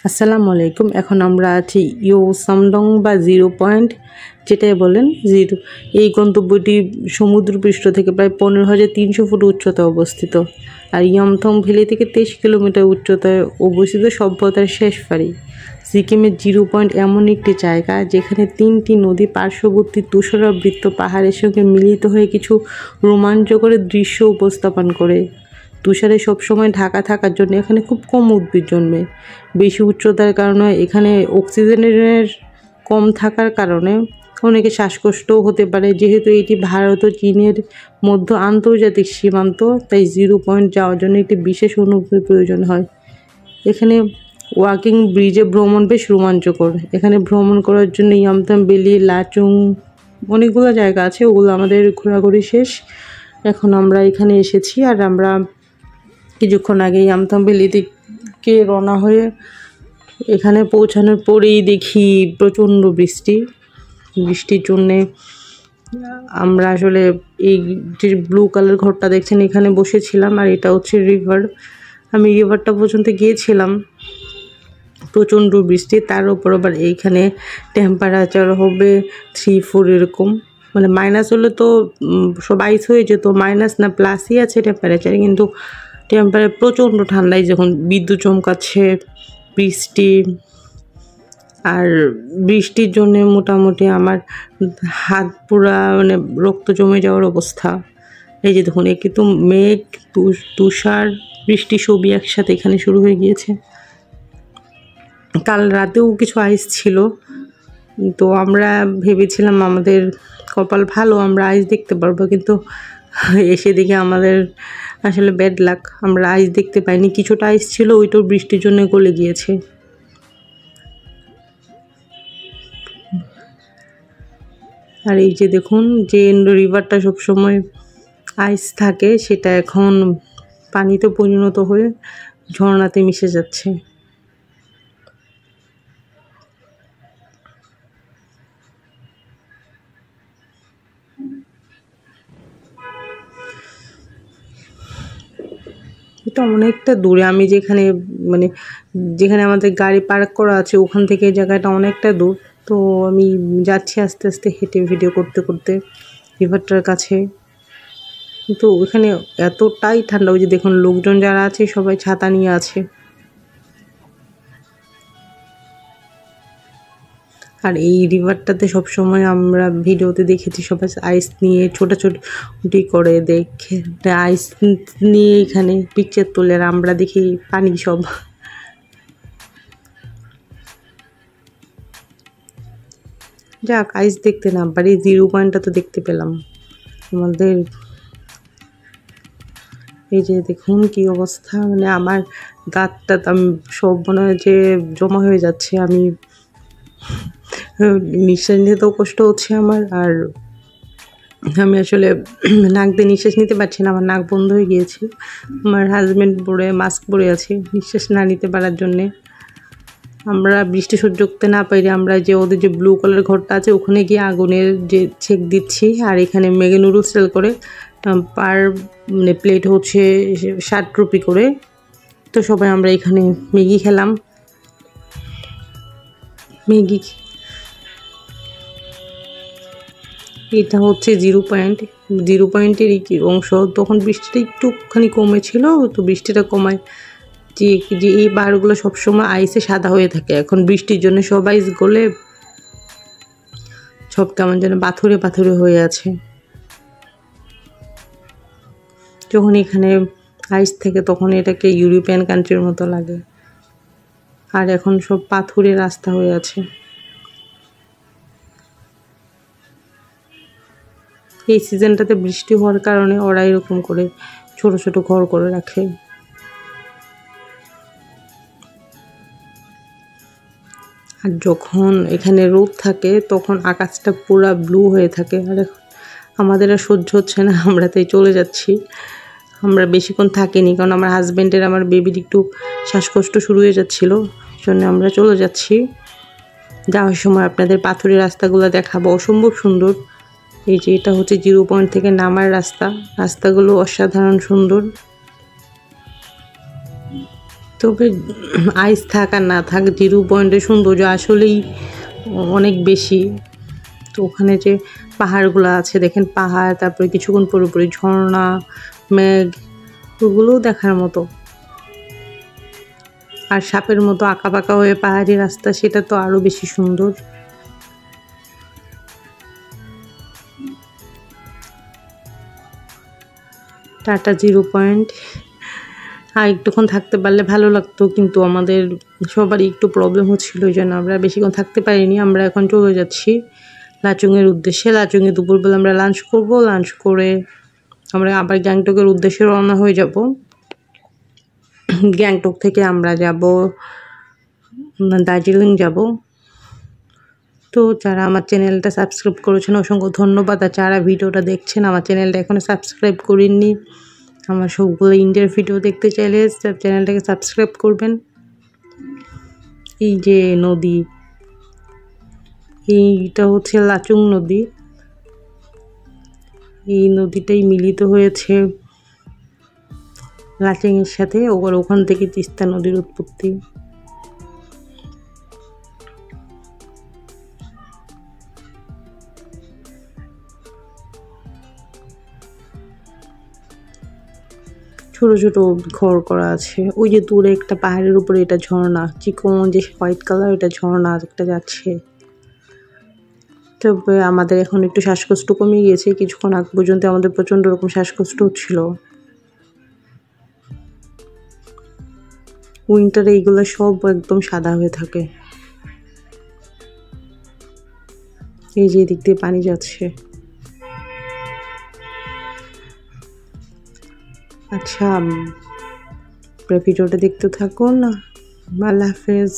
আসসালামু আলাইকুম। এখন আমরা আছি ইউ সামডং বা 0 পয়েন্ট, যেটাই বলেন জিরো। এই গন্তব্যটি সমুদ্রপৃষ্ঠ থেকে প্রায় 15,300 ফুট উচ্চতায় অবস্থিত। আর ইয়মথং ভ্যালি থেকে 23 কিলোমিটার উচ্চতায় অবস্থিত সভ্যতার শেষ ফাঁড়ি। সিকিমের 0 পয়েন্ট এমন একটি জায়গা যেখানে 3টি নদী পার্শ্ববর্তী তুষারাবৃত পাহাড়ের সঙ্গে মিলিত হয়ে কিছু রোমাঞ্চকর দৃশ্য উপস্থাপন করে। তুষারে সবসময় ঢাকা থাকার জন্য এখানে খুব কম উদ্ভিদ জন্মে। বেশি উচ্চতার কারণে এখানে অক্সিজেনের কম থাকার কারণে অনেকে শ্বাসকষ্টও হতে পারে। যেহেতু এটি ভারত ও চীনের মধ্যে আন্তর্জাতিক সীমান্ত, তাই 0 পয়েন্ট যাওয়ার জন্য একটি বিশেষ অনুমতির প্রয়োজন হয়। এখানে ওয়াকিং ব্রিজে ভ্রমণ বেশ রোমাঞ্চকর। এখানে ভ্রমণ করার জন্য ইয়ামথাং ভ্যালি, লাচুং অনেকগুলো জায়গা আছে, ওগুলো আমাদের ঘোরাঘুরি শেষ। এখন আমরা এখানে এসেছি আর আমরা কিছুক্ষণ আগে ইয়ামথাং ভ্যালি থেকে রওনা হয়ে এখানে পৌঁছানোর পরেই দেখি প্রচণ্ড বৃষ্টির জন্যে আমরা আসলে এই যে ব্লু কালার ঘরটা দেখছেন এখানে বসেছিলাম। আর এটা হচ্ছে রিভার। আমি রিভারটা পর্যন্ত গিয়েছিলাম, প্রচণ্ড বৃষ্টি, তার উপর আবার এইখানে টেম্পারেচার হবে 3-4 এরকম, মানে মাইনাস হলে তো সব আইস হয়ে যেত, মাইনাস না প্লাসই আছে টেম্পারেচার, কিন্তু টেম্পারেচার প্রচণ্ড ঠান্ডায় যখন বিদ্যুৎ চমকাচ্ছে, বৃষ্টি। আর বৃষ্টির জন্যে মোটামুটি আমার হাত পুরা মানে রক্ত জমে যাওয়ার অবস্থা। এই যে দেখুন, কিন্তু মেঘ, তুষার, বৃষ্টি সবই একসাথে এখানে শুরু হয়ে গিয়েছে। কাল রাতেও কিছু আইস ছিল, তো আমরা ভেবেছিলাম আমাদের কপাল ভালো, আমরা আইস দেখতে পারবো, কিন্তু এসে দেখে আমাদের আসলে ব্যাড লাক, আমরা আইস দেখতে পাইনি। কিছুটা আইস ছিল, ওইটাও বৃষ্টির জন্য গলে গিয়েছে। আর এই যে দেখুন, যে রিভারটা সবসময় আইস থাকে সেটা এখন পানিতে পরিণত হয়ে ঝর্ণাতে মিশে যাচ্ছে। এটা অনেকটা দূরে, আমি যেখানে আমাদের গাড়ি পার্ক করা আছে ওখান থেকে এই জায়গাটা অনেকটা দূর। তো আমি যাচ্ছি আস্তে আস্তে হেঁটে ভিডিও করতে করতে রিভারটার কাছে। কিন্তু ওখানে এতটাই ঠান্ডা, ওই যে দেখুন লোকজন যারা আছে সবাই ছাতা নিয়ে আছে। আর এই রিভারটাতে সবসময় আমরা ভিডিওতে দেখেছি সবাই আইস নিয়ে ছোটাছুটি করে, দেখে আইস নিয়ে এখানে পিকচার তোলে, আর আমরা দেখি পানি সব। যাক, আইস দেখতে না পারি, 0 পয়েন্টটা তো দেখতে পেলাম আমাদের। এই যে দেখুন কি অবস্থা, মানে আমার দাঁতটা সব মনে হয় যে জমা হয়ে যাচ্ছে। আমি নিঃশ্বাস নিতেও কষ্ট হচ্ছে আমার, আর আমি আসলে নাক দিয়ে নিঃশ্বাস নিতে পারছি না, আমার নাক বন্ধ হয়ে গিয়েছে। আমার হাজব্যান্ড মাস্ক পরে আছে নিঃশ্বাস না নিতে পারার জন্যে। আমরা বৃষ্টি সহ্য করতে না পারি, আমরা যে ওদের যে ব্লু কালার ঘরটা আছে ওখানে গিয়ে আগুনের যে ছেক দিচ্ছি। আর এখানে ম্যাগি নুডলস সেল করে, পার মানে প্লেট হচ্ছে 60 রুপি করে। তো সবাই আমরা এখানে ম্যাগি খেলাম। এটা হচ্ছে 0 পয়েন্টের অংশ। তখন বৃষ্টিটা একটুখানি কমেছিল, তো বৃষ্টিটা কমায় যে এই পাহাড়গুলো সবসময় আইসে সাদা হয়ে থাকে। এখন বৃষ্টির জন্য সব আইস গলে সব কেমন যেন পাথুরে পাথুরে হয়ে আছে। যখন এখানে আইস থেকে তখন এটাকে ইউরোপিয়ান কান্ট্রির মতো লাগে, আর এখন সব পাথুরে রাস্তা হয়ে আছে। এই সিজনটাতে বৃষ্টি হওয়ার কারণে ওরা এরকম করে ছোট ছোট ঘর করে রাখে। আর যখন এখানে রোদ থাকে তখন আকাশটা পুরো ব্লু হয়ে থাকে। আর আমাদের আর সহ্য হচ্ছে না, আমরা তাই চলে যাচ্ছি। আমরা বেশিক্ষণ থাকিনি, কারণ আমার হাজব্যান্ডের আমার বেবির একটু শ্বাসকষ্ট শুরু হয়ে যাচ্ছিলো, জন্য আমরা চলে যাচ্ছি। যাওয়ার সময় আপনাদের পাথুরে রাস্তাগুলো দেখাবো, অসম্ভব সুন্দর। এই যে এটা হচ্ছে 0 পয়েন্ট থেকে নামার রাস্তাগুলো অসাধারণ সুন্দর। তবে আইস থাক আর না থাক, 0 পয়েন্টের সৌন্দর্য আসলেই অনেক বেশি। তো ওখানে যে পাহাড়গুলো আছে দেখেন, পাহাড়, তারপরে কিছুক্ষণ পুরোপুরি ঝর্ণা, মেঘ, ওগুলোও দেখার মতো। আর সাপের মতো আঁকা বাঁকা হয়ে পাহাড়ি রাস্তা, সেটা তো আরও বেশি সুন্দর। Tata 0 point. আর একটুক্ষণ থাকতে পারলে ভালো লাগতো, কিন্তু আমাদের সবারই একটু প্রবলেম হচ্ছিল, ওই জন্য আমরা বেশিক্ষণ থাকতে পারিনি। আমরা এখন চলে যাচ্ছি লাচুংয়ের উদ্দেশ্যে। লাচুংয়ে দুপুরবেলা আমরা লাঞ্চ করব। লাঞ্চ করে আমরা আবার গ্যাংটকের উদ্দেশ্যে রওনা হয়ে যাব। গ্যাংটক থেকে আমরা যাব দার্জিলিং যাব। তো যারা আমার চ্যানেলটা সাবস্ক্রাইব করেছেন অসংখ্য ধন্যবাদ। আর যারা ভিডিওটা দেখছেন আমার চ্যানেলটা এখনও সাবস্ক্রাইব করেননি, আমার সবগুলো ইন্ডিয়ার ভিডিও দেখতে চাইলে চ্যানেলটাকে সাবস্ক্রাইব করবেন। এই যে নদী, এইটা হচ্ছে লাচুং নদী। এই নদীটাই মিলিত হয়েছে লাচুংয়ের সাথে, ওখান থেকে তিস্তা নদীর উৎপত্তি। ছোট ছোট ঘর করা আছে। ওই যে দূরে একটা পাহাড়ের উপরে, এটা ঝর্ণা, চিকন যে হোয়াইট কালার, এটা ঝর্ণা একটা যাচ্ছে। তবে আমাদের এখন একটু শ্বাসকষ্ট কমে গিয়েছে। কিছুক্ষণ আগ পর্যন্ত আমাদের প্রচণ্ড রকম শ্বাসকষ্ট হচ্ছিল। উইন্টারে এইগুলো সব একদম সাদা হয়ে থাকে। এই যে এদিক দিয়ে পানি যাচ্ছে। আচ্ছা, ভিডিওটা দেখতে থাকুন। আল্লাহ হাফেজ।